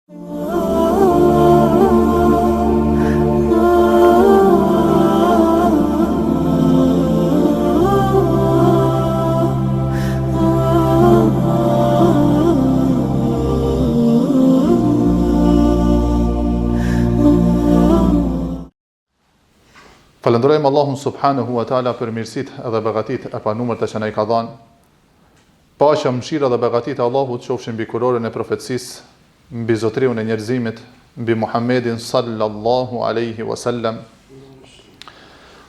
Falenderojmë Allahun subhanahu wa taala për mirësitë dhe beqatit e panumërta që na i ka dhënë. Paqja, mëshira dhe beqatit e Allahut qofshin mbi kurorën e profecisë, mbi zotriun e njerëzimit, mbi Muhammedin sallallahu alaihi wasallam,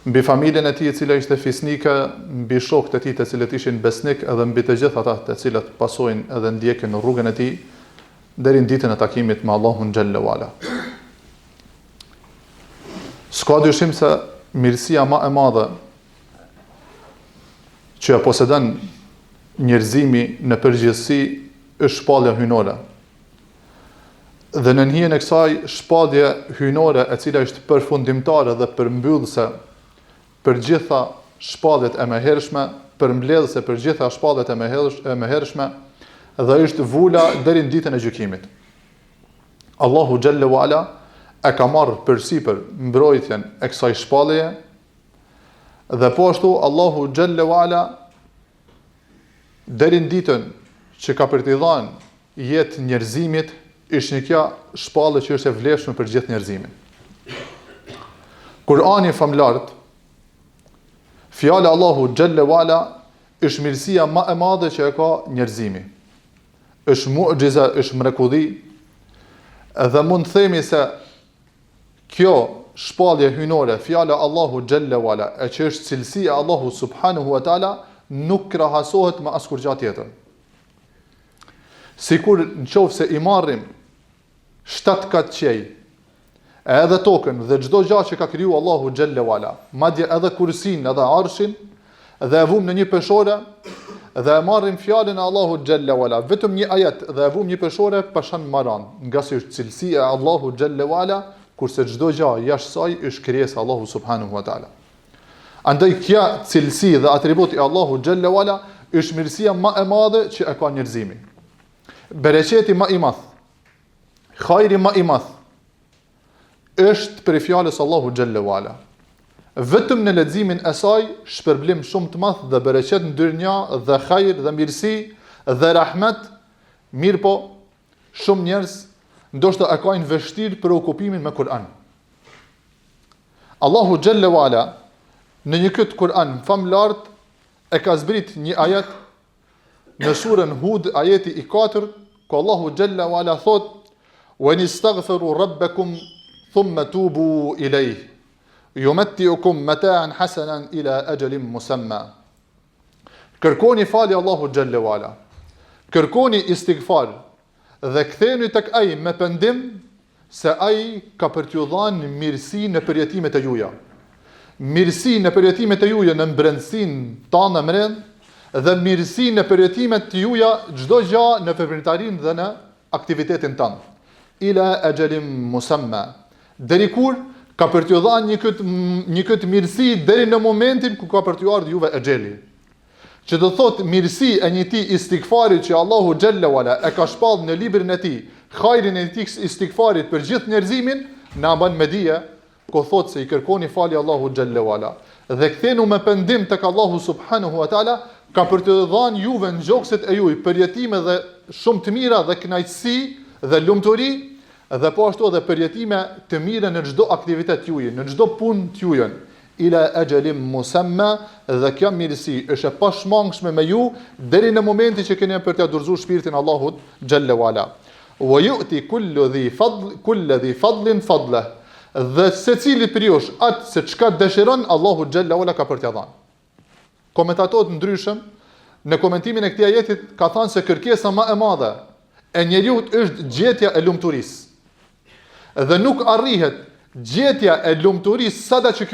mbi familjen e tij e cila ishte fisnike, mbi shokët e tij të cilët ishin besnik dhe mbi të gjithë ata të cilët pasojnë edhe ndjekin rrugën e tij deri në ditën e takimit me Allahun xhalla wala. S'ka dyshim se mirësia ma e madhe që e posedon njerëzimi në përgjithësi është shpallja hyjnore. Dhe në hijen e kësaj shpallje hyjnore, e cila është përfundimtare dhe përmbyllëse për gjitha shpalljet e mëhershme, përmbledhëse për gjitha shpalljet e mëhershme, dhe është vula deri në ditën e gjykimit. Allahu xhalla wala e ka marrë përsipër mbrojtjen e kësaj shpalljeje, dhe po ashtu Allahu xhalla wala deri në ditën që ka për t'i dhënë jetë njerëzimit, është një kjo shpallje që është e vlefshme për gjithë njerëzimin. Kurani famlart, fjala Allahu xhalla wala është mirësia më e madhe që e ka njerëzimi. Është mu'jiza, është mrekulli, dhe mund të themi se kjo shpallje hyjnore, fjala Allahu xhalla wala, e që është cilësia Allahu subhanahu wa taala, nuk krahasohet me askur gjë tjetër. Sikur nëse i marrim 7 kat qej, edhe tokën dhe çdo gjë që ka kriju Allahu xhalla wala, madje edhe kursin, edhe arshin, dhe e vum në një peshore, dhe e marrim fjalën e Allahu xhalla wala, vetëm një ajet, dhe e vum një peshore pashan maran, nga se është cilësia e Allahu xhalla wala, kurse çdo gjë jashtë saj është krijesa e Allahu subhanahu wa taala. Andaj kjo cilësi dhe atributi i Allahu xhalla wala është mirësia më e madhe që e ka njerëzimi. Bereqeti më i madh, hajri më i madh është për fjalës Allahu xhalla wala. Vetëm në leximin e saj shpërblim shumë të madh dhe bereqet në dynja dhe hajr dhe mirësi dhe rahmet, mirë po shumë njerëz ndoshta e kanë vështirë për okupimin me Kur'an. Allahu xhalla wala në një këtë Kur'an famlart e ka zbrit një ajet në surën Hud, ajeti i 4, ku Allahu xhalla wala thot: "Wa nistaghfiru rabbakum thumma tubu ilayhi yumatti'ukum mata'an hasanan ila ajalin musamma." Kërkoni falje Allahu xhalla wala, kërkoni istighfar dhe kthehuni tek ai me pendim, se ai ka për t'ju dhënë mirësi në përjetimet e juaja. Mirësi në përjetimet e juaja në brendësinë tonë mrend, dhe mirësi në përjetimet e juaja çdo gjë në veprimtarinë dhe në aktivitetin tonë. Ila ajalin musamma. Deri kur ka për t'ju dhënë një këtë mirësi deri në momentin ku ka për t'ju ardhur juve exheli. Që do thot mirësi e një ti istighfarit që Allahu xhalla wala e ka shpallë në librin e tij, hajrin e tij istighfarit për gjithë njerëzimin, na bën me dije, ku thot se i kërkoni falje Allahu xhalla wala dhe kthenu me pendim tek Allahu subhanahu wa taala, ka për të dhënë juve në gjokset e juaj përjetime dhe shumë të mira dhe kënaqësi dhe lumturi, dhe po ashtu edhe përjetime të mira në çdo aktivitet juaj, në çdo punë juaj. Ila ajalin musamma, dhe kjo mirësi është e pashmangshme me ju deri në momentin që keni për të dorëzuar shpirtin Allahut xhalla wala. Wa yu'ti kullu dhi fadlin fadlah. Dhe secili prej jush atë se çka dëshiron Allahu xhalla wala ka për t'ia dhënë. Komentatorët ndryshëm në komentimin e këtij ajetit ka thënë se kërkesa më e madhe e njeriu është gjetja e lumturisë. Dhe nuk arrihet gjetja e lumturisë sada që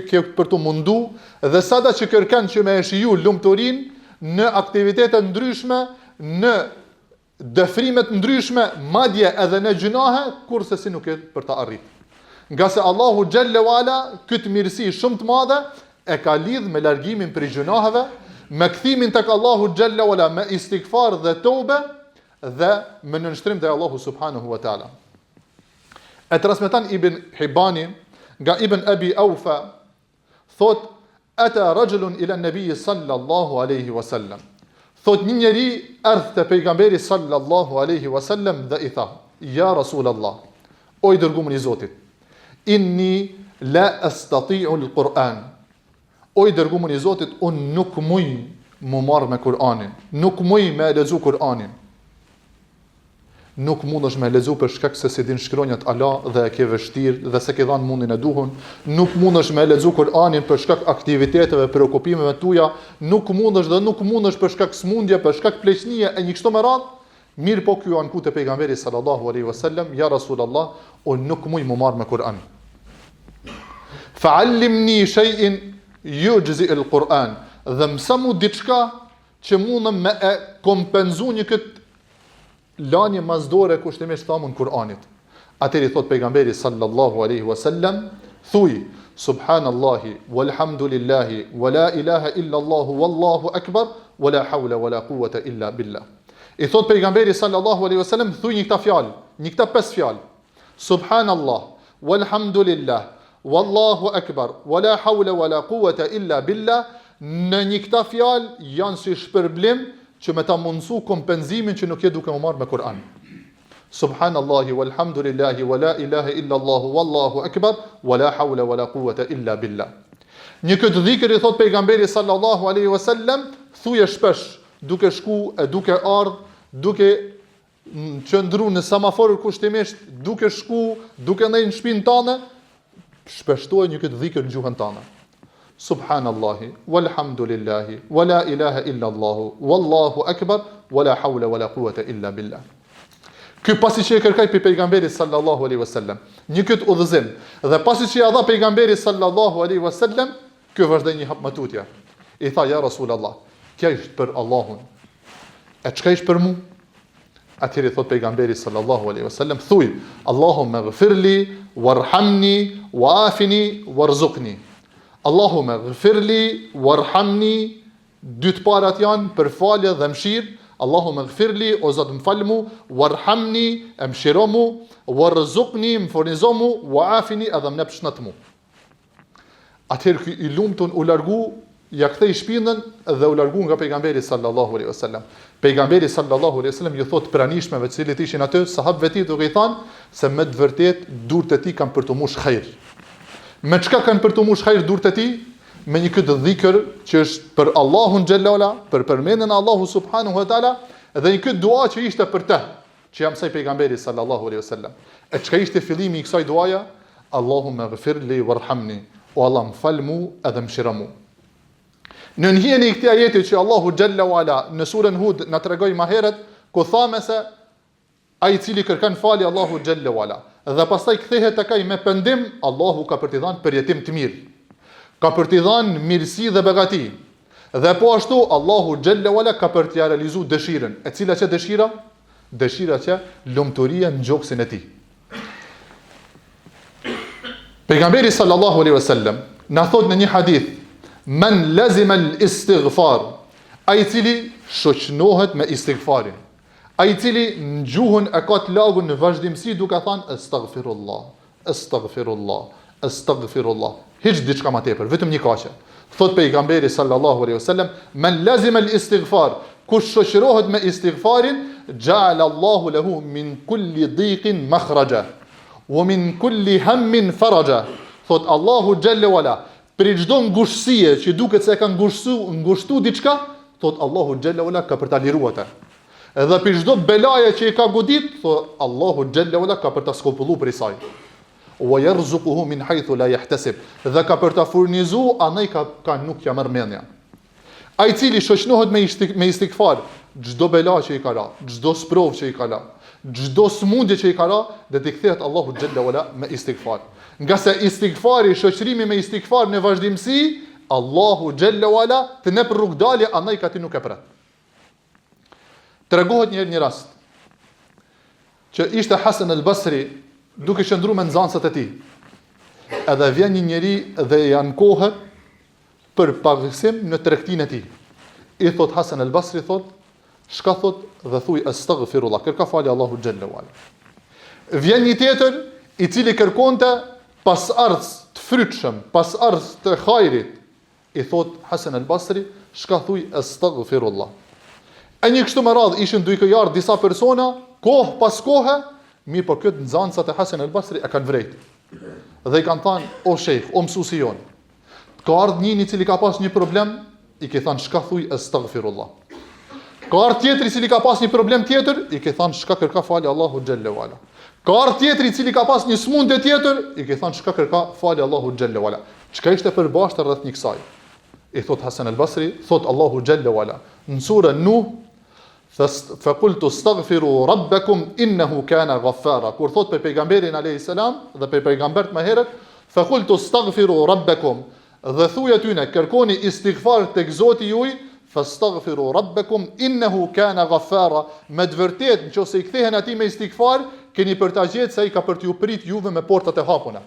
ke për të mundu, dhe sada që kërkan që me e shiju lumturin në aktivitete ndryshme, në dëfrimet ndryshme, madje edhe në gjunahe, kurse si nuk e për të arrit. Nga se Allahu xhalla wala këtë mirësi shumë të madhe e ka lidh me largimin prej gjunaheve, me kthimin tek Allahu xhalla wala me istighfar dhe tobe, dhe me nënshtrim dhe Allahu subhanahu wa ta'ala. E transmeton Ibn Hibani nga Ibn Abi Aufa, thot, ata rajulun ila nabi sallallahu alaihi wasallam. Thot, një njeri erdhi te pejgamberi sallallahu alaihi wasallam dhe i tha: ja Rasulallah, o i dërguar i Zotit, inni la astati'u al-Quran. O i dërguar i Zotit, unë nuk muj më marr me Kur'anin, nuk muj me lexu Kur'anin. Nuk mundesh me lexu për shkak se si din shkronjat ala dhe e ke vështirë dhe se ke dhënë mundin e duhur. Nuk mundesh me lexu Kur'anin për shkak aktiviteteve, preokupimeve tuaja. Nuk mundesh për shkak smundje, për shkak pleqënie e një kështu me radhë. Mirë po ky anku te pejgamberi sallallahu alaihi wasallam, ja Rasulallah, unë nuk muj më marr me Kur'an. Fa'allimni shay'in yujzi al-Quran. Dhe mësa mu diçka që mundem me e kompenzu një këtë lanje mazdore kushtimisht thamun Kur'anit. Atëri thot pejgamberi sallallahu alaihi wasallam, thuj subhanallahi walhamdulillahi wala ilaha illa Allahu wallahu akbar wala hawla wala quwwata illa billah. I thot pejgamberi sallallahu alaihi wasallam, thuj një këta fjalë, një këta 5 fjalë. Subhanallah walhamdulillah wallahu akbar wala hawla wala quwwata illa billah. Në një këta fjalë janë si shpërblim që me ta mundësu kompenzimin që nuk je duke më marrë me Kur'an. Subhanallahi walhamdulillahi wala ilaha illa Allahu wallahu akbar wala hawla wala quwwata illa billah. Një këtë dhikër i thot pejgamberi sallallahu alaihi wasallam, thuje shpesh, duke shku e duke ardh, duke qëndru në semafor kushtimisht, duke shku, duke ndaj në shtëpinë tënde, shpeshtoje një këtë dhikër në gjuhën tënde. Subhanallahi walhamdulillahi wala ilaha illa Allahu wallahu akbar wala hawla wala quwwata illa billah. Ky pasi që e kërkoi pe pejgamberit sallallahu alaihi wasallam, një këtë udhëzim, dhe pasi që ia dha pejgamberi sallallahu alaihi wasallam, ky vazhdoi një hap matutja. I tha: ja Rasulallah, kjo është për Allahun. E çka është për mua? Atëherë thot pejgamberi sallallahu alaihi wasallam, thuj: Allahumma ighfirli warhamni wa'afini warzuqni. Allahumma ighfirli warhamni, dy të parat janë për falje dhe mëshirë. Allahumma ighfirli, o Zot më fal mu, warhamni, e mëshiro mu, warzuqni, më furnizo mu, wa'afini, edhe më nep shëndet mu. Atëherë ky i lumtun u largu, ja kthei shpinën dhe u largu nga pejgamberi sallallahu alaihi wasallam. Pejgamberi sallallahu alaihi wasallam ju thot pranishmeve të cilët ishin aty, sahabëve të tij, duke i thënë se me të vërtet durët e tij kanë për të mush xhair. Me çka kanë për të mush xhair durët e tij? Me një këtë dhikër që është për Allahun xhallala, për përmendjen e Allahu subhanahu wa taala, dhe një këtë dua që ishte për të, që jam mësoi pejgamberi sallallahu alaihi wasallam. E çka ishte fillimi i kësaj duaja? Allahumma ighfirli warhamni, o Allah më fal mu edhe mëshiro mu. Në njëjën e këtij ajeti që Allahu xhalla wala në surën Hud na tregoi më herët, ku thamë se ai i cili kërkon falje Allahu xhalla wala dhe pastaj kthehet tek ai me pendim, Allahu ka për t'i dhënë përjetim të mirë. Ka për t'i dhënë mirësi dhe begati. Dhe po ashtu Allahu xhalla wala ka për t'i realizuar dëshirën. E cila që dëshira? Dëshira që lumturia në gjoksin e tij. Pejgamberi sallallahu alaihi wasallam na thot në një hadith: men lazima al-istighfar, ai i cili shoqënohet me istighfarin, ai i cili në gjuhën e ka të lagun në vazhdimsi duke thënë astaghfirullah, astaghfirullah, astaghfirullah. Hiç diçka më tepër, vetëm një kaqe. Thot pejgamberi sallallahu alaihi wasallam: men lazima al-istighfar, kush shoqërohet me istighfarin, ja'ala Allahu lahu min kulli dhiqin makhraja wa min kulli hammin faraja. Thot Allahu xhalla wala, për çdo ngushësie që duket se ka ngushtu diçka, thot Allahu xhalla wala ka për ta liruar atë. Edhe për çdo belaje që i ka godit, thot Allahu xhalla wala ka për ta skopulluar prej saj. Wa yarzuquhu min haythu la yahtasib, dhe ka për ta furnizu anai ka nuk ja merr mendja. Ai i cili shoqënohet me istighfar, çdo bela që i ka ra, çdo sprov që i ka ra, çdo smundje që i ka ra, dhe t'i kthehet Allahu xhalla wala me istighfar. Nga se istighfari, shoqërimi me istighfar në vazhdimsi, Allahu xhalla wala të ne për rrugdalje, anai ka ti nuk e pret. Tregohet një rast që ishte Hasan al-Basri duke qëndruar me nxënësat e tij. Edhe vjen një njeri dhe i ankohet për pagësim në tregtinë e tij. I thot Hasan al-Basri, thot: Shka thot dhe thuj astaghfirullah, kërka falje Allahu xhalla wala. Vjen një tjetër i cili kërkonte pasardhës të frytshëm, pasardhës të hajrit, i thot Hasan al-Basri, shka thuj astaghfirullah. E një kështu me radhë ishin duke jarë disa persona, kohë pas kohë, mirë po këtë nxënësat e Hasan al-Basri e kanë vrejt. Dhe i kanë thënë, o shejх, o mësuesi jon, ka ardhur një i cili ka pas një problem, i ke thënë shka thuj astaghfirullah. Ka ardhur tjetri i cili ka pas një problem tjetër, i ke thënë shka kërka falje Allahu xhalla wala. Ka ardhur tjetri i cili ka pas një smundje tjetër, i ke thënë shka kërka falje Allahu xhalla wala. Çka ishte përbashkët rreth një kësaj? I thot Hasan al-Basri, thot Allahu xhalla wala në surën Nuh, فَقُلْتُ اسْتَغْفِرُوا رَبَّكُمْ إِنَّهُ كَانَ غَفَّارًا. Kur thot për pejgamberin alayhis salam dhe për pejgambert më herët, فَقُلْتُ اسْتَغْفِرُوا رَبَّكُمْ, dhe thuaj atyne kërkoni istighfar tek Zoti juaj, فَاسْتَغْفِرُوا رَبَّكُمْ إِنَّهُ كَانَ غَفَّارًا. Me të vërtetë nëse i kthehen atij me istighfar, keni për ta gjetur se ai ka për t'ju prit juve me portat e hapuna.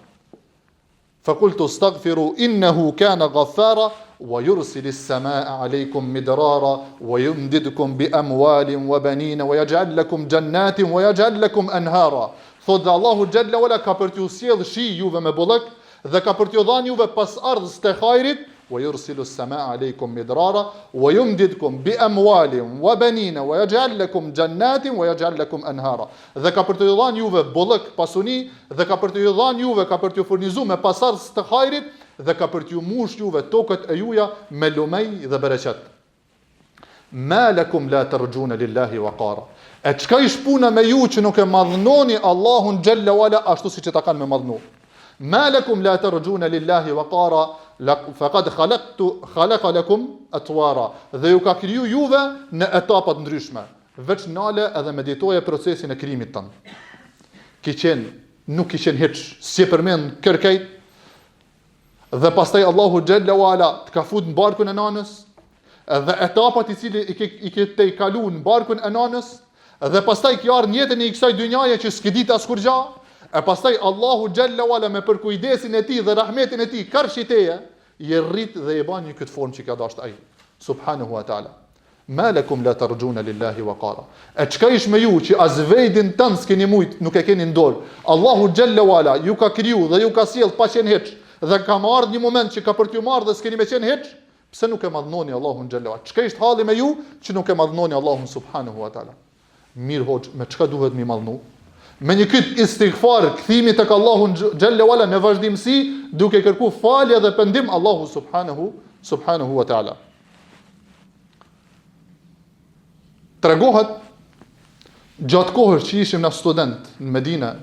فَقُلْتُ اسْتَغْفِرُوا إِنَّهُ كَانَ غَفَّارًا وَيُرْسِلِ السَّمَاءَ عَلَيْكُمْ مِدْرَارًا وَيُمْدِدْكُمْ بِأَمْوَالٍ وَبَنِينَ وَيَجْعَلْ لَكُمْ جَنَّاتٍ وَيَجْعَلْ لَكُمْ أَنْهَارًا. Thot dhe Allahu xhalla wala ka për t'ju sjell shi juve me bollëk dhe ka për t'ju dhënë juve pasardhës të hajrit. وَيُرْسِلُ السَّمَاءَ عَلَيْكُمْ مِدْرَارًا وَيُمْدِدْكُمْ بِأَمْوَالٍ وَبَنِينَ وَيَجْعَلْ لَكُمْ جَنَّاتٍ وَيَجْعَلْ لَكُمْ أَنْهَارًا. Dhe ka për t'ju dhënë juve bollëk pasuni dhe ka për t'ju dhënë juve, ka për t'ju furnizuar me pasardhës të hajrit dhe ka për t'ju mush juve tokët e juja me lumej dhe bereqet. Ma lakum la tarjuna lillahi waqara. E çka ish puna me ju që nuk e madhnoni Allahun xhalla wala ashtu siç e ta kanë me madhnu? Ma lakum la tarjuna lillahi waqara faqad khalaqa lakum atwara. Dhe ju ka kriju juve në etapa të ndryshme. Veç nale edhe meditoje procesin e krijimit tan. Nuk ki qenë hiç, si përmend kërkejt. Dhe pastaj Allahu xhalla wala të ka fut në barkun e nanës, dhe etapat i cili i ke te kalu në barkun e nanës, dhe pastaj ki ardhur në jetën e kësaj dynjaje që s'ke ditë askur gjë, e pastaj Allahu xhalla wala me për kujdesin e tij dhe rahmetin e tij karshiteje, i rrit dhe i bën një këtë formë që ka dashur ai subhanahu wa taala. Ma lakum la tarjuna lillahi waqara. E çka ish me ju që as vejdin tën s'keni mujt, nuk e keni në dorë. Allahu xhalla wala ju ka kriju dhe ju ka sjell pa qenë hiç. Dhe ka marrë një moment që ka për t'ju marrë dhe s'keni me qenë hiç, pse nuk e madhnoni Allahun xhalla wala? Çka është halli me ju që nuk e madhnoni Allahun subhanahu wa taala? Mirë hoxh, me çka duhet mi madhnu? Me një kyt istighfar, kthimi tek Allahun xhalla wala në vazhdimsi, duke kërku falje dhe pendim Allahu subhanahu wa taala. Tregohet gjatë kohës që ishim na student në Medinë,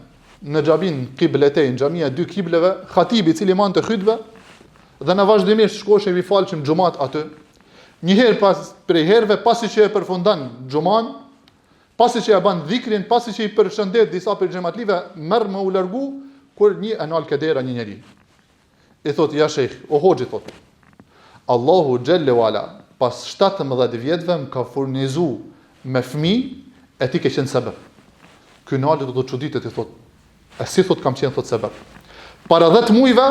në xhamin Qibletejn, xhamia dy kibleve, khatibi i cili mante hutbe dhe na vazhdimisht shkoshej vi falçim xhumat aty. Një herë pas prej herëve pasi që e përfundon xhuman, pasi që e bën dhikrin, pasi që i përshëndet disa prej xhamatlive, merr më u largu kur një anal kedera një njeri. I thot ja shejh, o hoxhi thot. Allahu xhalla wala pas 17 vjetëve më ka furnizu me fëmijë e ti ke qenë sebeb. Ky nalë do të çuditet i thot. E si thot kam qenë thot sebeb. Para 10 muajve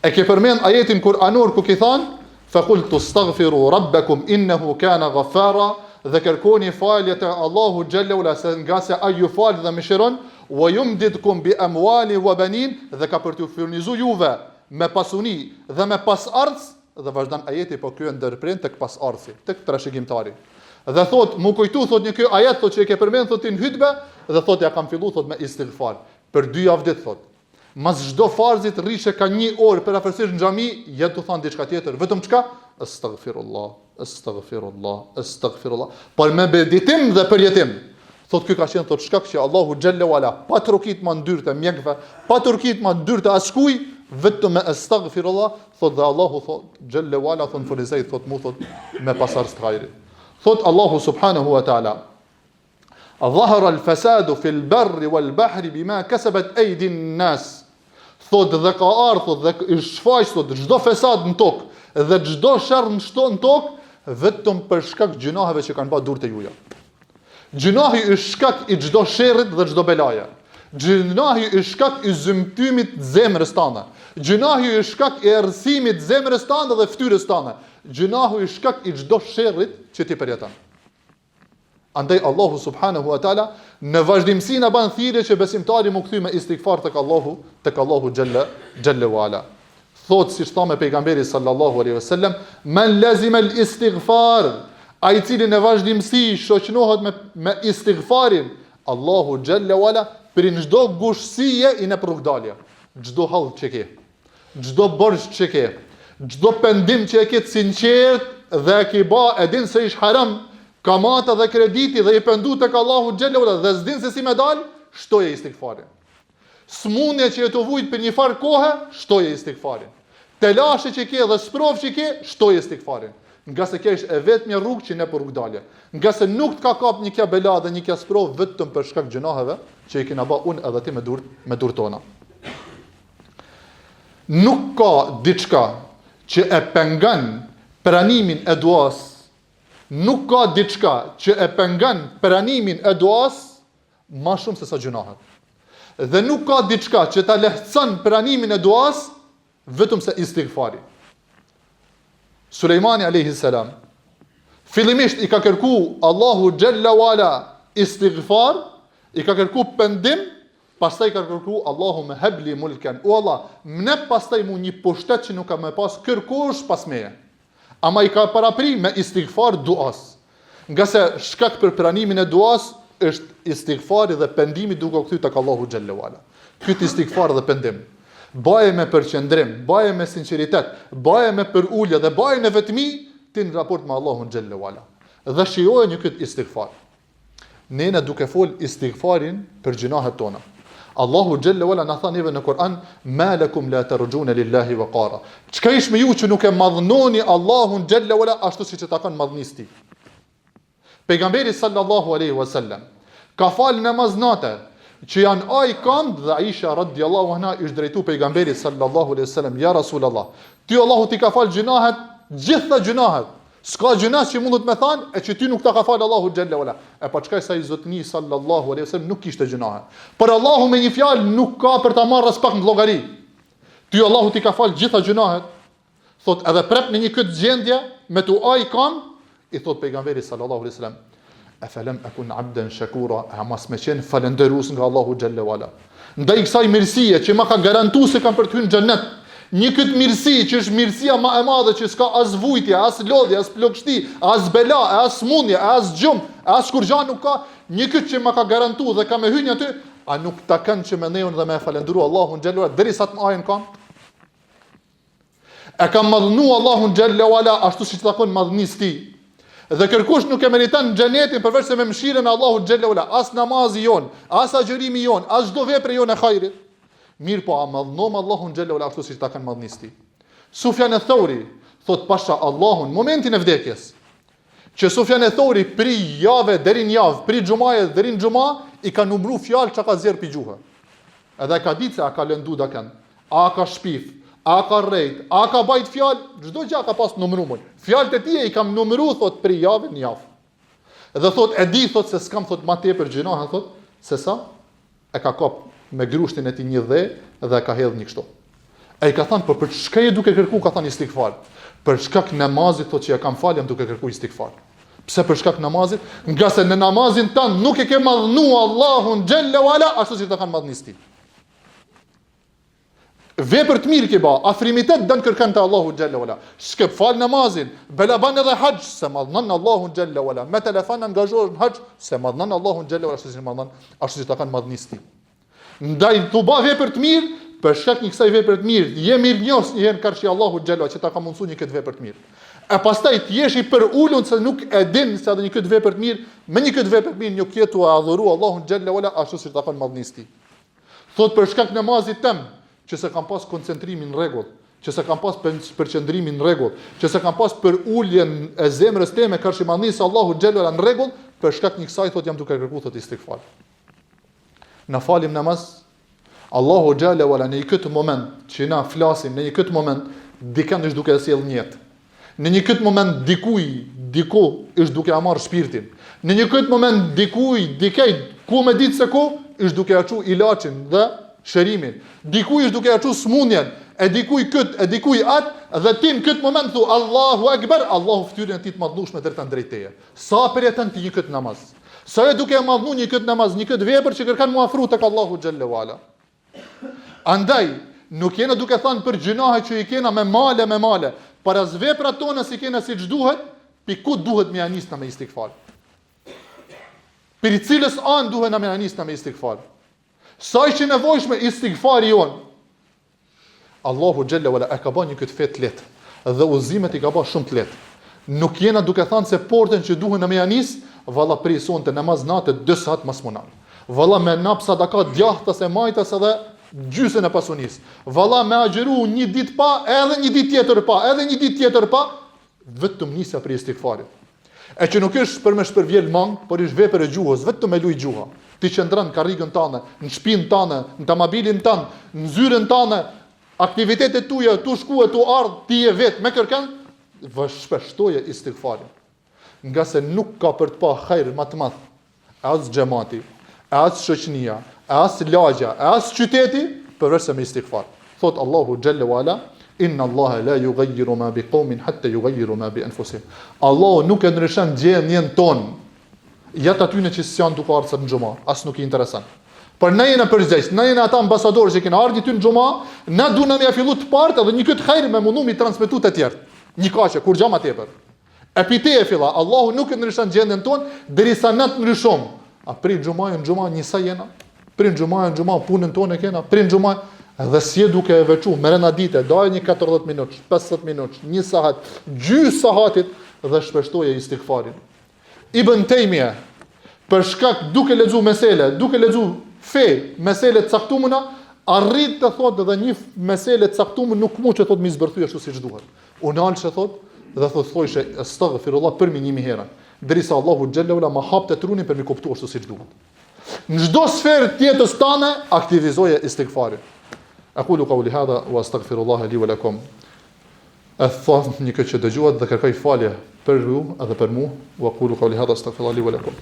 e ke përmend ajetin kuranor ku ki than faqultu astaghfiru rabbakum innahu kana ghaffara, dhe kërkoni faljet e Allahu xhalla wala se nga se ai ju fal dhe mëshiron, wa yumdidkum bi amwali wa banin, dhe ka për t'ju furnizu juve me pasuni dhe me pasardhës, dhe vazhdon ajeti po ky ndërprind tek pasardhësi, tek trashëgimtari. Dhe thot, mu kujtu thot një ky ajet thot që e ke përmend thot në hutbe, dhe thot ja kam fillu thot me istighfar për 2 javë dit thot. Mas çdo farzit rrishe ka 1 orë për afërsisht në xhami, ja të thon diçka tjetër, vetëm çka? Astaghfirullah, astaghfirullah, astaghfirullah. Por me meditim dhe përjetim. Thot ky ka qenë thot shkak që Allahu xhalla wala pa trokit më ndyrë të mjekve, pa trokit më ndyrë të askuj, vetëm me astaghfirullah, thot dhe Allahu thot xhalla wala thon furnizoi thot mu thot me pasardhës të hajrit. Thot Allahu subhanahu wa ta'ala Dhahara al-fasadu fil barri wal bahri bima kasabat aydi an-nas. Thot dhe ka ardhur dhe shfaq thot çdo fesad në tokë dhe çdo sherr në tokë vetëm për shkak të gjunaheve që kanë bërë durtë juja. Gjunahi është shkak i çdo sherrit dhe çdo belaje. Gjunahi është shkak i zymtymit të zemrës tande. Gjunahi është shkak i errësimit të zemrës tande dhe fytyrës tande. Gjunahu është shkak i çdo sherrit që ti përjeton. Andaj Allahu subhanahu wa taala në vazhdimsi na ban thirrje që besimtari mu kthy me istighfar tek Allahu xhalla wala. Thot si tha pejgamberi sallallahu alaihi wasallam, man lazima al istighfar, ai cili në vazhdimsi shoqënohet me istighfarin, Allahu xhalla wala për çdo gushësie i në rrugdalje, çdo hall që ke, çdo borxh që ke, çdo pendim që e ke të sinqert dhe e ke ba e din se ish haram, kamata dhe krediti dhe i pendu tek Allahu xhalla wala dhe s'din se si me dal, shtoje istighfarin. Smundje që e të vujt për një farë kohë, shtoje istighfarin. Telashe që ke dhe sprov që ke, shtoje istighfarin. Nga se kesh e vetmja rrugë që ne për rrugdalje. Nga se nuk të ka kap një kja bela dhe një kja sprov vetëm për shkak gjunaheve që i kena ba unë edhe ti me dur tona. Nuk ka diçka që e pengan pranimin e duas, nuk ka diçka që e pengan pranimin e duas ma shumë se sa gjunahet. Dhe nuk ka diçka që ta lehtëson pranimin e duas vetëm se istighfari. Sulejmani alayhi salam fillimisht i ka kërku Allahu xhalla wala istighfar, i ka kërku pendim, pastaj ka kërku Allahumma habli mulkan, o Allah, më pastaj mu një pushtet që nuk ka më pas kërkosh pas meje. Ama i ka parapri me istighfar duas. Nga se shkak për pranimin e duas është istighfari dhe pendimi duke u kthy tek Allahu xhalla wala. Ky istighfar dhe pendim baje me përqendrim, baje me sinqeritet, baje me përulje dhe baje në vetmi ti në raport me Allahun xhalla wala. Dhe shijoje një këtë istighfar. Nena duke fol istighfarin për gjunahet tona. Allahu xhalla wala na tha neve në Kur'an, ma lakum la tarjuna lillahi waqara. Çka ish me ju që nuk e madhnoni Allahun xhalla wala ashtu siç e takon madhnisë tij. Pejgamberi sallallahu alaihi wasallam ka fal namaz natë që janë aj kam dhe Aisha radiallahu anha ishtë drejtu pejgamberi sallallahu alaihi wasallam, ja Rasulallah, ty Allahu ti ka fal gjunahet, gjitha gjunahet, s'ka gjunah që mundet me thanë, e që ty nuk ta ka fal Allahu xhalla wala. E pa çka sa i zotni sallallahu alaihi wasallam nuk kishte gjunahet. Por Allahu me një fjalë nuk ka për ta marrë pak në llogari. Ty Allahu ti ka fal gjitha gjunahet. Thot edhe prap në një këtë gjendje me tu aj kam, i thot pejgamberi sallallahu alaihi wasallam, e felem akun abden shakura, e mas me qenë falenderus nga Allahu xhalla wala. Ndaj kësaj mirësie që ma ka garantu se kam për të hyrë në xhennet, një këtë mirësi që është mirësia ma e madhe që s'ka as vujtje, as lodhje, as plogështi, as bela, as mundje, as gjumë, as kurgjan nuk ka, një këtë që ma ka garantu dhe ka me hyrë aty, a nuk ta kanë që me neun dhe me falendru Allahun xhalla wala derisa të ajën kam? E kam madhnu Allahun xhalla wala ashtu siç takon madhnisë tij. Dhe kërkush nuk e meriton xhenetin përveç se me mëshirën e Allahut xhalla wala, as namazi jon, as agjërimi jon, as çdo vepër jon e hajrit. Mirë po a madhnom Allahun xhalla wala ashtu siç ta kanë madhnisë. Sufjan al-Thauri thot pasha Allahun momentin e vdekjes, që Sufjan al-Thauri pri javë deri në javë, pri xumaje deri në xuma i ka numëruar fjalë çka ka zjerë pi gjuhë. Edhe ka ditë se a ka lëndu dakan, a ka shpif, a ka rrejt, a ka bajt fjalë, çdo gjë ka pas numëruar. Fjalët e tij i kam numëruar thot për javën në javë. Dhe thot e di thot se s'kam thot më tepër gjinoha thot se sa e ka kap me grushtin e tij një dhe ka hedh një kështu. Ai ka thënë për çka je duke kërku, ka thënë istighfar. Për shkak namazit thot që ja kam falem duke kërku istighfar. Pse për shkak namazit? Nga se në namazin tan nuk e ke madhnu Allahun xhalla wala ashtu si ta kanë madhnisë tij. Vepër të mirë ke ba, afrimitet dën kërkan të Allahu xhalla wala. Shkep fal namazin, belaban edhe hax, se madhnon Allahu xhalla wala. Me telefon angazhohesh në hax, se madhnon Allahu xhalla wala, ashtu si madhnon, ashtu si ta kanë madhnisë tij. Ndaj tu ba vepër të mirë, për shkak një kësaj vepër të mirë, je mirënjohës, je në karshi Allahu xhalla që ta ka mundsuar një këtë vepër të mirë. E pastaj të jesh i për ulun se nuk e din se edhe një këtë vepër të mirë, me një këtë vepër të mirë një kjetu e adhuru Allahun xhalla wala ashtu si ta kanë madhnisë tij. Thot për shkak namazit tem, që se kam pas koncentrimin në rregull, që se kam pas përqendrimin në rregull, që se kam pas për uljen e zemrës teme karshimandisë Allahu xhalla në rregull, për shkak një kësaj thot jam duke kërkuar thot istighfar. Na falim namaz, Allahu xhalla wala në këtë moment që na flasim, në një këtë moment dikën është duke sjell një jetë. Në një këtë moment diku është duke a marr shpirtin. Në një këtë moment dikej ku me ditë se ku është duke a çu ilaçin dhe shërimin. Dikuj është duke ja çu smundjen, e dikuj kët, e dikuj atë, dhe ti në këtë moment thu Allahu Akbar, Allahu fytyrën e tij të madhnueshme deri tani drejt teje. Sa për jetën ti një kët namaz. Sa e duke e madhnu një këtë namaz, një këtë vepër që kërkan mu afru tek Allahu xhallahu ala. Andaj, nuk jena duke thënë për gjunahe që i kena me male, para as veprat tona si kena siç duhet, piku duhet me anisna me istighfar. Për cilës anë duhet na me anisna me istighfar. Sa që nevojshme istighfari jon. Allahu xhallahu ala e ka bën një këtë fet lehtë dhe udhëzimet i ka bën shumë të lehtë. Nuk jena duke thënë se portën që duhen na me anis, valla pri sonte namaz natë 2 saat mas munal. Valla me nap sadaka djathtas e majtas edhe gjysën e pasunis. Valla me agjeru një ditë pa, edhe një ditë tjetër pa, edhe një ditë tjetër pa, vetëm nisja për istighfarit. E që nuk është për me shpërvjel mang, por është vepër e gjuhës, vetëm me luj gjuha. Ti qëndron në karrigën tane, në shtëpinë tane, në tamabilin tane, në zyrën tane, aktivitetet tuaja, tu shkuë, tu ardh, ti je vetë me kërkan, shpeshtoje istighfarin. Nga se nuk ka për të pa hajër më të madh, as xhamati, as shoqënia, as lagja, as qyteti, përveç se me istighfar. Thot Allahu xhallahu ala, inna Allaha la yughayyiru ma biqawmin hatta yughayyiru ma bi anfusihim. Allahu nuk e ndryshon gjendjen tonë. Ja aty në që janë duke ardhur në xhumë, as nuk i intereson. Por ne jena përgjegjës, ne jena ata ambasadorë që kanë ardhur ty në xhumë, na duam ja fillu të partë edhe një këtë hajër me mundu mi transmetu të tjerë. Një kaqe, kur gjama tepër. Epite e filla, Allahu nuk e ndryshon gjendjen tonë, derisa na të ndryshom. A prit xhumën, njësa jena. Prit xhumën, punën tonë e kena. Prit xhumën, dhe si e duke e veçu, merrena dite, daje një 40 minutë, 50 minutë, 1 sahat, gjysmë sahatit dhe shpeshtoje istighfarin. Ibn Taymija, për shkak duke lexu mesele, duke lexu fe, mesele të caktumuna, arrit të thotë dhe një mesele të caktuar nuk mund të thotë mi zbërthyej ashtu siç duhet. Unal që thotë dhe thojshe astaghfirullah për mi 1000 herë, derisa Allahu xhallahu ala ma hapte trunin për mi kuptuar ashtu siç duhet. Në çdo sferë të jetës tane aktivizoje istighfarin. Aqulu qawli hadha wa astaghfirullah li wa lakum. Athaf një këtë që dëgjuat dhe kërkoj falje për ju edhe për mua. Wa aqulu qawli hadha astaghfirullah li wa lakum.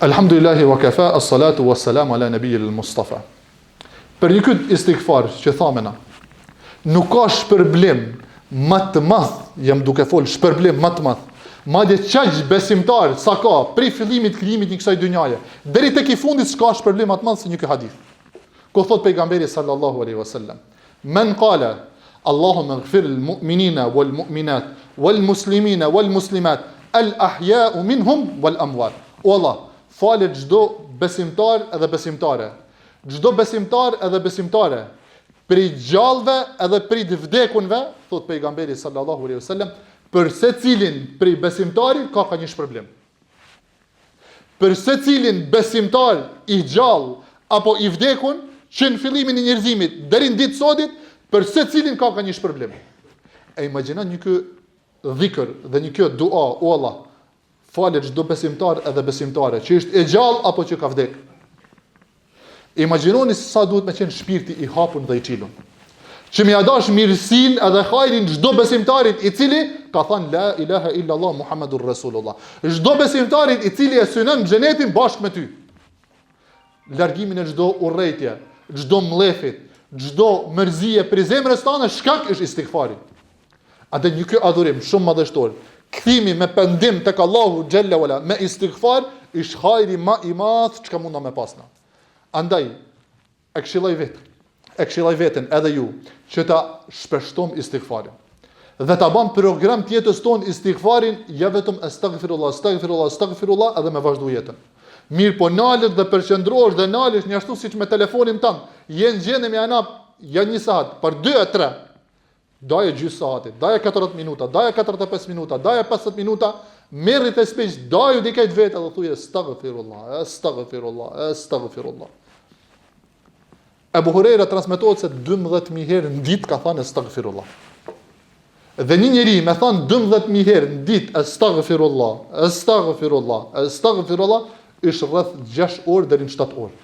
Alhamdulillahi wa kafa, as-salatu was-salamu ala nabiyil Mustafa. Për një këtë istighfar që thamena, nuk ka shpërblim më të madh, jam duke fol shpërblim më të madh. Madje çaj besimtar sa ka prej fillimit krijimit të kësaj dynjaje, deri tek i fundit s'ka shpërblim më të madh se një ky hadith. Ku thot pejgamberi sallallahu alaihi wasallam, "Man qala Allahumma ighfir lil-mu'minina wal-mu'minat wal-muslimina wal-muslimat al-ahya'u minhum wal-amwat." O Allah, falë çdo besimtar edhe besimtare. Çdo besimtar edhe besimtare, prej gjallëve edhe prej të vdekunve, thot pejgamberi sallallahu alaihi wasallam, për secilin prej besimtarit ka një shpërblim. Për secilin besimtar i gjallë apo i vdekun, që në fillimin e njerëzimit deri në ditë sotit, për secilin ka një shpërblim. E imagjino një ky dhikr dhe një kjo dua, o Allah, falë çdo besimtar edhe besimtare, që është e gjallë apo që ka vdek. Imagjinoni sa duhet me qenë shpirti i hapur dhe i çilun. Që më dash mirësinë edhe hajrin çdo besimtarit i cili ka thënë la ilaha illa Allah Muhammadur Rasulullah. Çdo besimtarit i cili e synon xhenetin bashkë me ty. Largimin e çdo urrëtie, çdo mllefit, çdo mërzie për zemrës tane shkak është istighfari. Atë një ky adhurim shumë madhështor. Kthimi me pendim tek Allahu xhalla wala me istighfar është hajri më i madh çka mund na pasna. Andaj e këshilloj veten edhe ju që ta shpeshtojmë istighfarin. Dhe ta bëm program të jetës tonë istighfarin, ja vetëm astaghfirullah edhe me vazhdu jetën. Mirë po nalët dhe përqendrohesh dhe nalësh një ashtu siç me telefonin tënd, jenë gjendje me ana ja 1 saat, për 2 e 3. Daje gjysmë saati, daje 40 minuta, daje 45 minuta, daje 50 minuta, merri të speç, daju dikaj vetë dhe thuje astaghfirullah. Abu Huraira transmetohet se 12.000 herë në ditë ka thënë astaghfirullah. Dhe një njeri me thënë 12.000 herë në ditë astaghfirullah, është rreth 6 orë deri në 7 orë.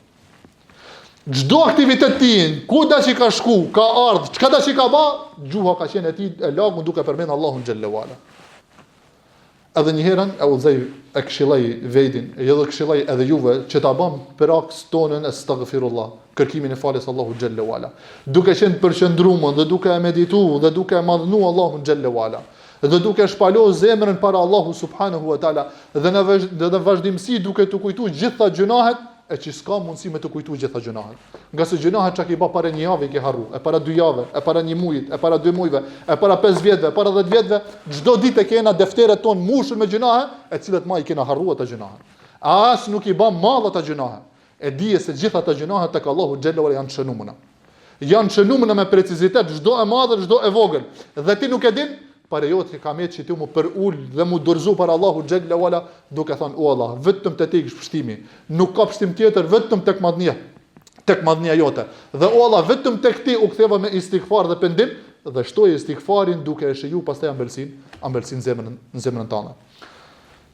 Çdo aktivitet tin, ku dash i ka shku, ka ardh, çka dash i ka bë, gjuha ka qenë e tij e lagun duke përmend Allahun xhallahu ala. Edhe një herën e udhëzoi e këshilloi Vejdin, edhe këshilloi edhe juve që ta bëm praks tonën astaghfirullah, kërkimin e faljes Allahu xhalla wala. Duke qenë përqendruar dhe duke e medituar dhe duke e madhnuar Allahun xhalla wala. Dhe duke shpalour zemrën para Allahu subhanahu wa taala dhe në vazhdimsi duke të kujtuar gjitha gjunahet e që s'ka mundësi me të kujtuar gjitha gjunahet. Nga se gjunahet çka i bë para një javë ke harru, e para 2 javë, e para 1 muajit, e para 2 muajve, e para 5 vjetëve, e para 10 vjetëve, çdo ditë kena defteret ton mbushur me gjunahe, e cilat më i kena harruar ata gjunahe. As nuk i bën madh ata gjunahe. E dije se gjitha ata gjunahe tek Allahu xhalla wala janë të shënuara. Janë të shënuara me precizitet, çdo e madhe, çdo e vogël. Dhe ti nuk e din, para jote ka me që ti mu për ul dhe mu dorëzu para Allahu xhalla wala duke thënë o Allah, vetëm te ti është pështimi. Nuk ka pështim tjetër vetëm tek madhnia jote. Dhe o Allah, vetëm tek ti u ktheva me istighfar dhe pendim dhe shtoj istighfarin duke e shiju pastaj ambëlsin në zemrën tënde.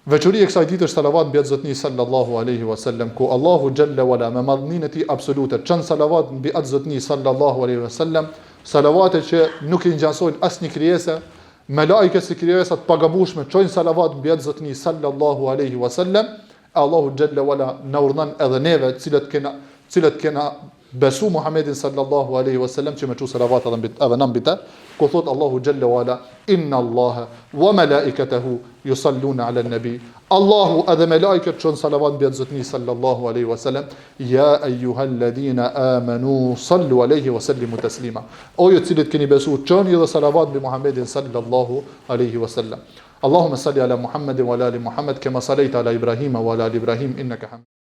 Veçuria e kësaj ditë është salavat mbi Zotni sallallahu alaihi wasallam, ku Allahu xhalla wala me madhninë e tij absolute çon salavat mbi Zotni sallallahu alaihi wasallam, salavate që nuk i ngjasojnë asnjë krijesë. Melajket si krijesat pagabueshme çojnë salavat mbi Zotni sallallahu alaihi wasallam. Allahu xhalla wala na urdhon edhe neve, cilët kena besu Muhammedin sallallahu alaihi wasallam që me çu salavat edhe na mbi të, ku thot Allahu xhalla wala inna Allaha wa malaikatahu yusalluna ala nabi. Allahu edhe melajket çon salavat mbi Zotni sallallahu alaihi wasallam. Ya ayyuhalladhina amanu sallu alaihi wa sallimu taslima. O ju cilët keni besu çoni edhe salavat mbi Muhammedin sallallahu alaihi wasallam. Allahumma salli ala Muhammedin wa ala ali Muhammad kama sallaita ala Ibrahim wa ala ali Ibrahim innaka hamid